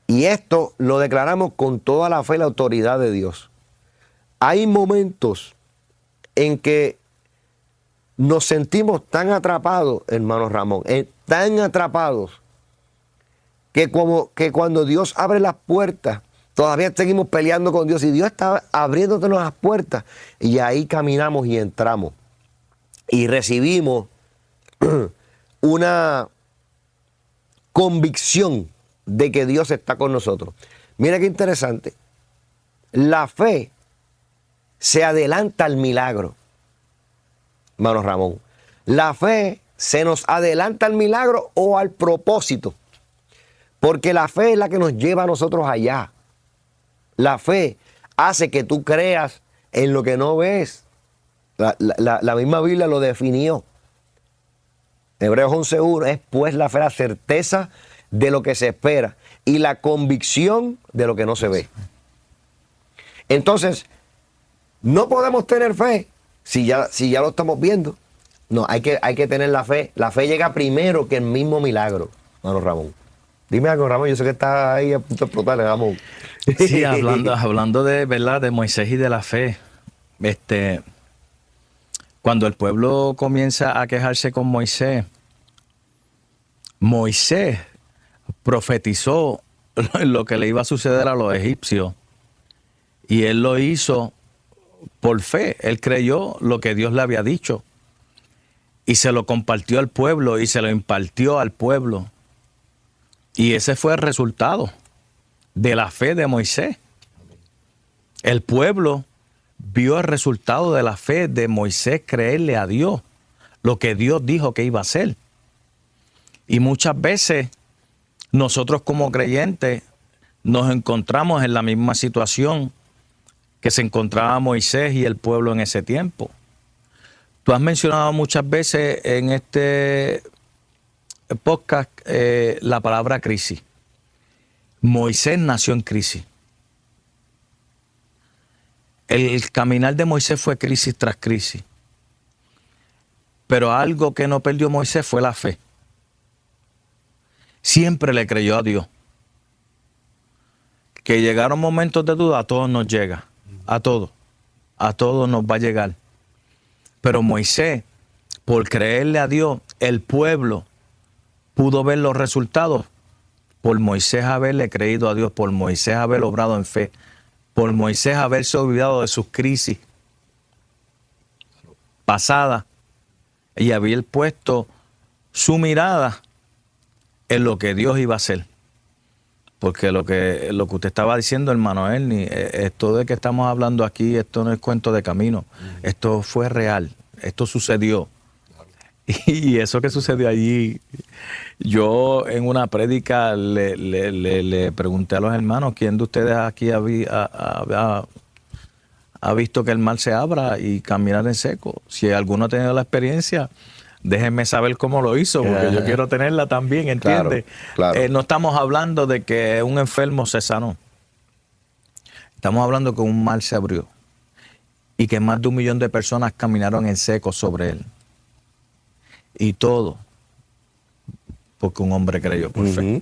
Y esto lo declaramos con toda la fe y la autoridad de Dios. Hay momentos en que nos sentimos tan atrapados, hermano Ramón, tan atrapados, que cuando Dios abre las puertas, todavía seguimos peleando con Dios y Dios está abriéndonos las puertas y ahí caminamos y entramos y recibimos una convicción de que Dios está con nosotros. Mira qué interesante. La fe se adelanta al milagro. Hermano Ramón, la fe se nos adelanta al milagro o al propósito. Porque la fe es la que nos lleva a nosotros allá. La fe hace que tú creas en lo que no ves. La misma Biblia lo definió. Hebreos 11:1 es pues la fe, la certeza de lo que se espera y la convicción de lo que no se ve. Entonces, no podemos tener fe si ya lo estamos viendo. No, hay que tener la fe. La fe llega primero que el mismo milagro, hermano Ramón. Dime algo, Ramón, yo sé que estás ahí a punto de explotar, Ramón. Sí, hablando de, ¿verdad?, de Moisés y de la fe. Cuando el pueblo comienza a quejarse con Moisés, Moisés profetizó lo que le iba a suceder a los egipcios. Y él lo hizo por fe. Él creyó lo que Dios le había dicho. Y se lo compartió al pueblo y se lo impartió al pueblo. Y ese fue el resultado de la fe de Moisés. El pueblo vio el resultado de la fe de Moisés creerle a Dios, lo que Dios dijo que iba a hacer. Y muchas veces nosotros como creyentes nos encontramos en la misma situación que se encontraba Moisés y el pueblo en ese tiempo. Tú has mencionado muchas veces en este podcast la palabra crisis. Moisés nació en crisis. El caminar de Moisés fue crisis tras crisis. Pero algo que no perdió Moisés fue la fe. Siempre le creyó a Dios. Que llegaron momentos de duda, a todos nos llega. A todos nos va a llegar. Pero Moisés, por creerle a Dios, el pueblo pudo ver los resultados por Moisés haberle creído a Dios, por Moisés haber obrado en fe, por Moisés haberse olvidado de sus crisis pasadas y haber puesto su mirada en lo que Dios iba a hacer. Porque lo que usted estaba diciendo, hermano Ernie, esto de que estamos hablando aquí, esto no es cuento de camino. Esto fue real. Esto sucedió. Y eso que sucedió allí, yo en una prédica le pregunté a los hermanos, ¿quién de ustedes aquí ha visto que el mar se abra y caminar en seco? Si alguno ha tenido la experiencia, déjenme saber cómo lo hizo, porque yo quiero tenerla también, ¿entiendes? Claro. No estamos hablando de que un enfermo se sanó. Estamos hablando que un mar se abrió y que más de 1 millón de personas caminaron en seco sobre él. Y todo porque un hombre creyó por fe.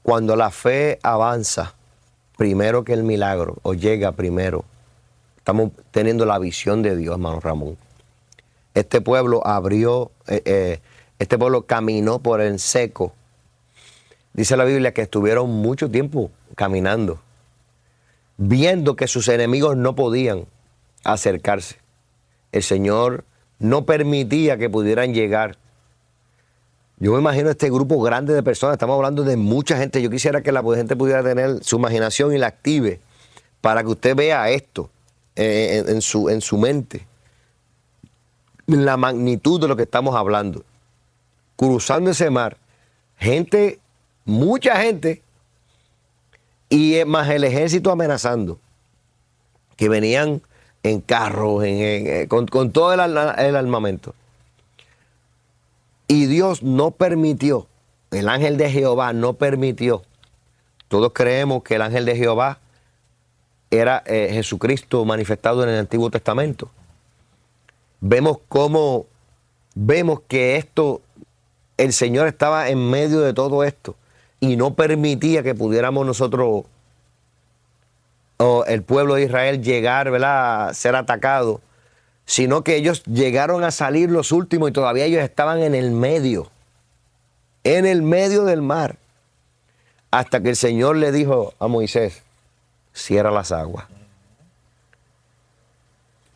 Cuando la fe avanza primero que el milagro, o llega primero, estamos teniendo la visión de Dios, hermano Ramón. Este pueblo este pueblo caminó por el seco. Dice la Biblia que estuvieron mucho tiempo caminando, viendo que sus enemigos no podían acercarse. El Señor no permitía que pudieran llegar. Yo me imagino este grupo grande de personas, estamos hablando de mucha gente. Yo quisiera que la gente pudiera tener su imaginación y la active para que usted vea esto en su mente. La magnitud de lo que estamos hablando. Cruzando ese mar, gente, mucha gente, y más el ejército amenazando, que venían en carros, con todo el armamento. Y Dios no permitió, el ángel de Jehová no permitió. Todos creemos que el ángel de Jehová era Jesucristo manifestado en el Antiguo Testamento. Vemos que el Señor estaba en medio de todo esto y no permitía que pudiéramos nosotros, o el pueblo de Israel, llegar, ¿verdad?, a ser atacado, sino que ellos llegaron a salir los últimos y todavía ellos estaban en el medio del mar, hasta que el Señor le dijo a Moisés: cierra las aguas.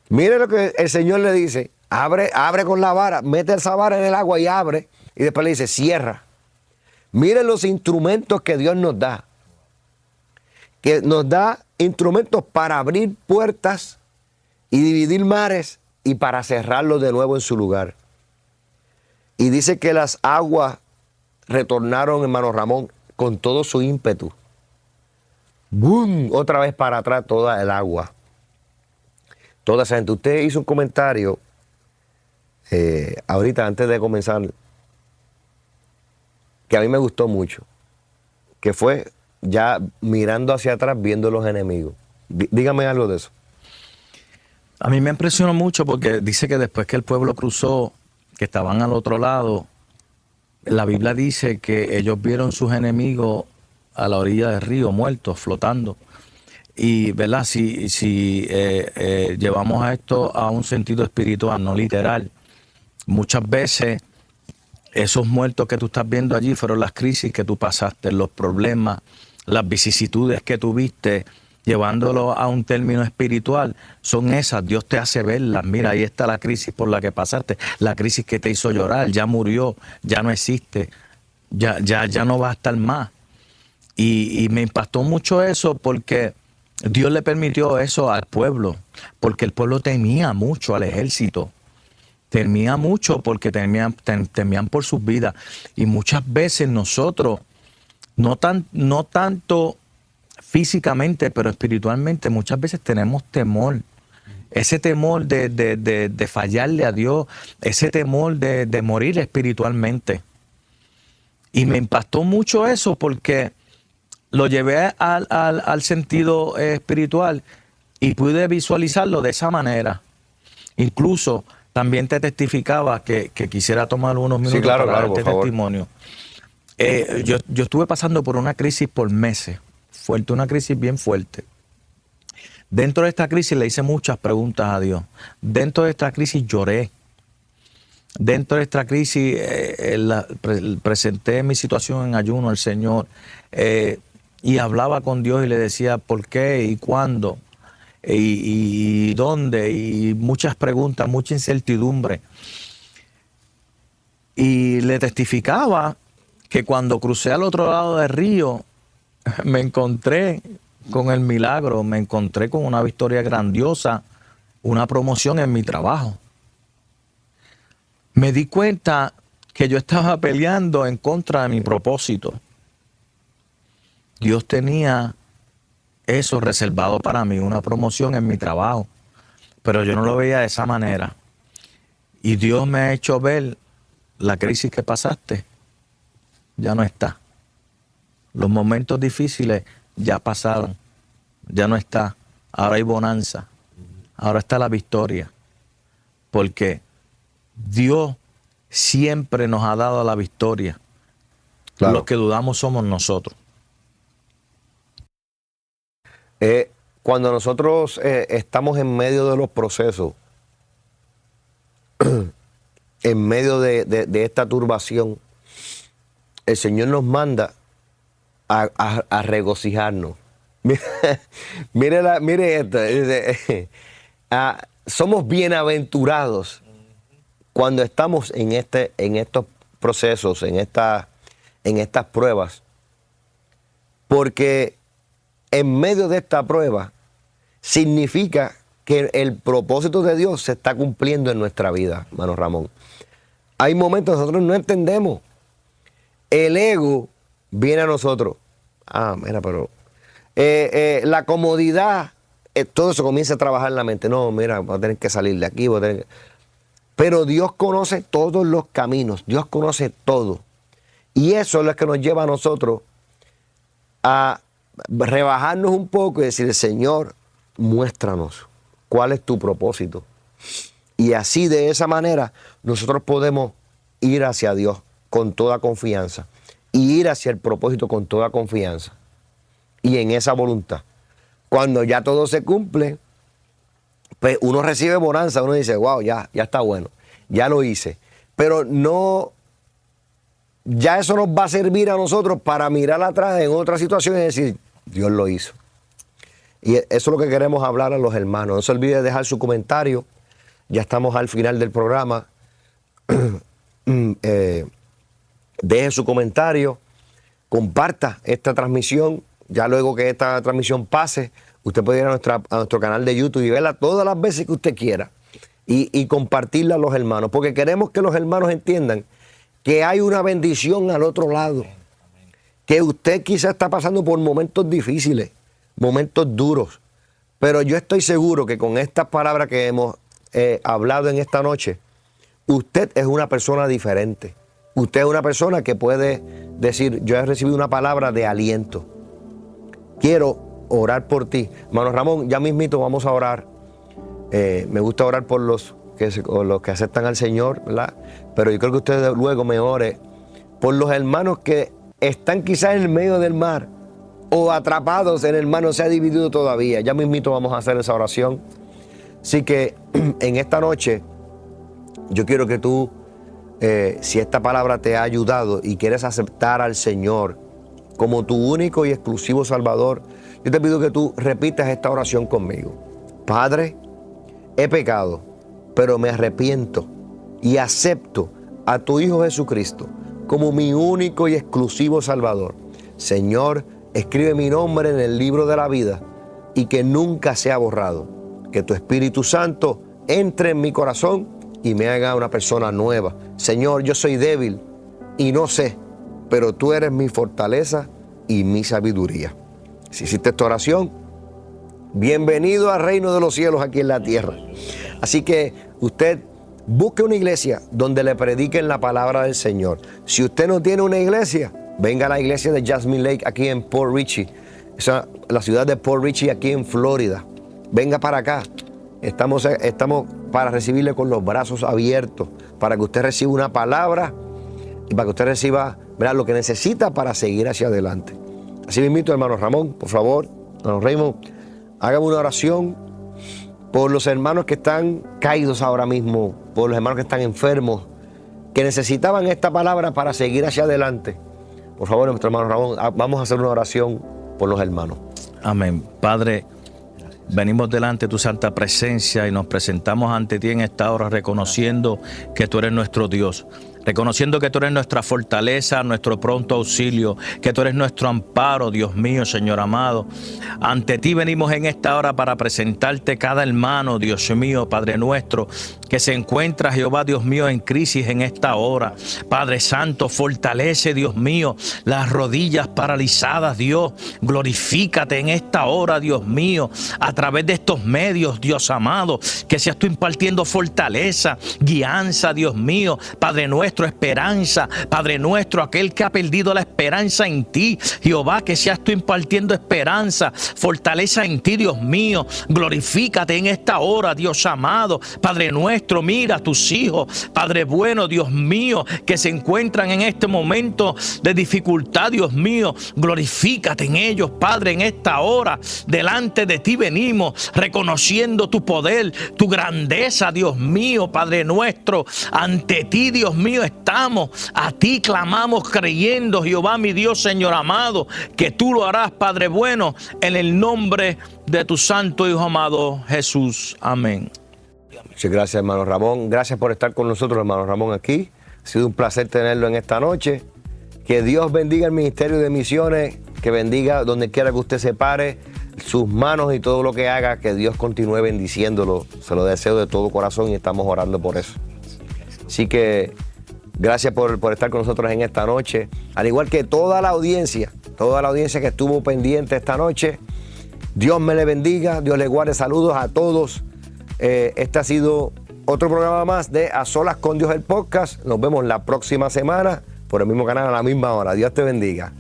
Mire lo que el Señor le dice: abre con la vara, mete esa vara en el agua y abre, y después le dice: cierra. Miren los instrumentos que Dios nos da. que nos da instrumentos para abrir puertas y dividir mares y para cerrarlos de nuevo en su lugar. Y dice que las aguas retornaron, hermano Ramón, con todo su ímpetu. ¡Bum! Otra vez para atrás toda el agua. Toda esa gente. Usted hizo un comentario ahorita antes de comenzar que a mí me gustó mucho, que fue ya mirando hacia atrás viendo los enemigos. Dígame algo de eso. A mí me impresionó mucho porque dice que después que el pueblo cruzó, que estaban al otro lado, la Biblia dice que ellos vieron sus enemigos a la orilla del río, muertos, flotando. Y, ¿verdad? Si llevamos a esto a un sentido espiritual, no literal, muchas veces esos muertos que tú estás viendo allí fueron las crisis que tú pasaste, los problemas, las vicisitudes que tuviste, llevándolo a un término espiritual, son esas. Dios te hace verlas. Mira, ahí está la crisis por la que pasaste, la crisis que te hizo llorar, ya murió, ya no existe, ya no va a estar más. Y me impactó mucho eso porque Dios le permitió eso al pueblo, porque el pueblo temía mucho al ejército. Temía mucho porque temían por sus vidas. Y muchas veces nosotros, no tanto físicamente, pero espiritualmente, muchas veces tenemos temor. Ese temor de fallarle a Dios, ese temor de morir espiritualmente. Y me impactó mucho eso porque lo llevé al sentido espiritual y pude visualizarlo de esa manera. Incluso también te testificaba que quisiera tomar unos minutos para darte testimonio. Yo estuve pasando por una crisis por meses, fuerte, una crisis bien fuerte. Dentro de esta crisis le hice muchas preguntas a Dios. Dentro de esta crisis lloré. Dentro de esta crisis presenté mi situación en ayuno al Señor y hablaba con Dios y le decía por qué y cuándo. Y dónde, y muchas preguntas, mucha incertidumbre. Y le testificaba que cuando crucé al otro lado del río, me encontré con el milagro, me encontré con una victoria grandiosa, una promoción en mi trabajo. Me di cuenta que yo estaba peleando en contra de mi propósito. Dios tenía eso reservado para mí, una promoción en mi trabajo, pero yo no lo veía de esa manera. Y Dios me ha hecho ver la crisis que pasaste, ya no está. Los momentos difíciles ya pasaron, ya no está. Ahora hay bonanza, ahora está la victoria, porque Dios siempre nos ha dado la victoria. Claro. Los que dudamos somos nosotros. Cuando nosotros estamos en medio de los procesos, en medio de esta turbación, el Señor nos manda a regocijarnos. Mire esto. Somos bienaventurados cuando estamos en estos procesos, en estas pruebas, porque en medio de esta prueba significa que el propósito de Dios se está cumpliendo en nuestra vida, hermano Ramón. Hay momentos que nosotros no entendemos. El ego viene a nosotros. Mira, pero la comodidad, todo eso comienza a trabajar en la mente. No, mira, voy a tener que salir de aquí. Pero Dios conoce todos los caminos. Dios conoce todo. Y eso es lo que nos lleva a nosotros a rebajarnos un poco y decir, Señor, muéstranos cuál es tu propósito. Y así, de esa manera, nosotros podemos ir hacia Dios con toda confianza y ir hacia el propósito con toda confianza y en esa voluntad. Cuando ya todo se cumple, pues uno recibe bonanza, uno dice, wow, ya está bueno, ya lo hice. Pero no, ya eso nos va a servir a nosotros para mirar atrás en otra situación y decir, Dios lo hizo. Y eso es lo que queremos hablar a los hermanos. No se olvide de dejar su comentario. Ya estamos al final del programa. Deje su comentario. Comparta esta transmisión ya luego que esta transmisión pase, usted puede ir a nuestro canal de YouTube y verla todas las veces que usted quiera y compartirla a los hermanos, porque queremos que los hermanos entiendan que hay una bendición al otro lado, que usted quizás está pasando por momentos difíciles, momentos duros, pero yo estoy seguro que con estas palabras que hemos hablado en esta noche, usted es una persona diferente. Usted es una persona que puede decir, yo he recibido una palabra de aliento. Quiero orar por ti. Hermano Ramón, ya mismito vamos a orar. Me gusta orar por los que aceptan al Señor, ¿verdad? Pero yo creo que usted luego me ore por los hermanos que están quizás en el medio del mar o atrapados en el mar, no se ha dividido todavía. Ya mismito vamos a hacer esa oración. Así que en esta noche yo quiero que tú, si esta palabra te ha ayudado y quieres aceptar al Señor como tu único y exclusivo Salvador, yo te pido que tú repitas esta oración conmigo. Padre, he pecado, pero me arrepiento y acepto a tu Hijo Jesucristo como mi único y exclusivo Salvador. Señor, escribe mi nombre en el libro de la vida y que nunca sea borrado. Que tu Espíritu Santo entre en mi corazón y me haga una persona nueva. Señor, yo soy débil y no sé, pero tú eres mi fortaleza y mi sabiduría. Si hiciste esta oración, bienvenido al reino de los cielos aquí en la tierra. Así que usted busque una iglesia donde le prediquen la palabra del Señor. Si usted no tiene una iglesia, venga a la iglesia de Jasmine Lake aquí en Port Richey, la ciudad de Port Richey aquí en Florida. Venga para acá. Estamos para recibirle con los brazos abiertos, para que usted reciba una palabra y para que usted reciba, ¿verdad?, lo que necesita para seguir hacia adelante. Así mismo, hermano Ramón, por favor, hermano Raymond, hágame una oración por los hermanos que están caídos ahora mismo, por los hermanos que están enfermos, que necesitaban esta palabra para seguir hacia adelante. Por favor, nuestro hermano Ramón, vamos a hacer una oración por los hermanos. Amén. Padre, venimos delante de tu santa presencia y nos presentamos ante ti en esta hora reconociendo que tú eres nuestro Dios. Reconociendo que tú eres nuestra fortaleza, nuestro pronto auxilio, que tú eres nuestro amparo, Dios mío, Señor amado. Ante ti venimos en esta hora para presentarte cada hermano, Dios mío, Padre nuestro, que se encuentra, Jehová, Dios mío, en crisis en esta hora. Padre Santo, fortalece, Dios mío, las rodillas paralizadas, Dios. Glorifícate en esta hora, Dios mío, a través de estos medios, Dios amado, que seas tú impartiendo fortaleza, guianza, Dios mío, Padre nuestro, esperanza, Padre nuestro, aquel que ha perdido la esperanza en ti, Jehová, que seas tú impartiendo esperanza, fortaleza en ti, Dios mío. Glorifícate en esta hora, Dios amado, Padre nuestro. Mira a tus hijos, Padre bueno, Dios mío, que se encuentran en este momento de dificultad, Dios mío. Glorifícate en ellos, Padre, en esta hora. Delante de ti venimos reconociendo tu poder, tu grandeza, Dios mío, Padre nuestro. Ante ti, Dios mío, estamos. A ti clamamos creyendo, Jehová, mi Dios, Señor amado, que tú lo harás, Padre bueno, en el nombre de tu santo Hijo amado Jesús. Amén. Muchas gracias, hermano Ramón. Gracias por estar con nosotros, hermano Ramón, aquí. Ha sido un placer tenerlo en esta noche. Que Dios bendiga el Ministerio de Misiones, que bendiga donde quiera que usted se pare, sus manos y todo lo que haga, que Dios continúe bendiciéndolo. Se lo deseo de todo corazón y estamos orando por eso. Así que gracias por estar con nosotros en esta noche. Al igual que toda la audiencia que estuvo pendiente esta noche, Dios me le bendiga, Dios le guarde. Saludos a todos. Este ha sido otro programa más de A Solas con Dios, el podcast. Nos vemos la próxima semana por el mismo canal a la misma hora. Dios te bendiga.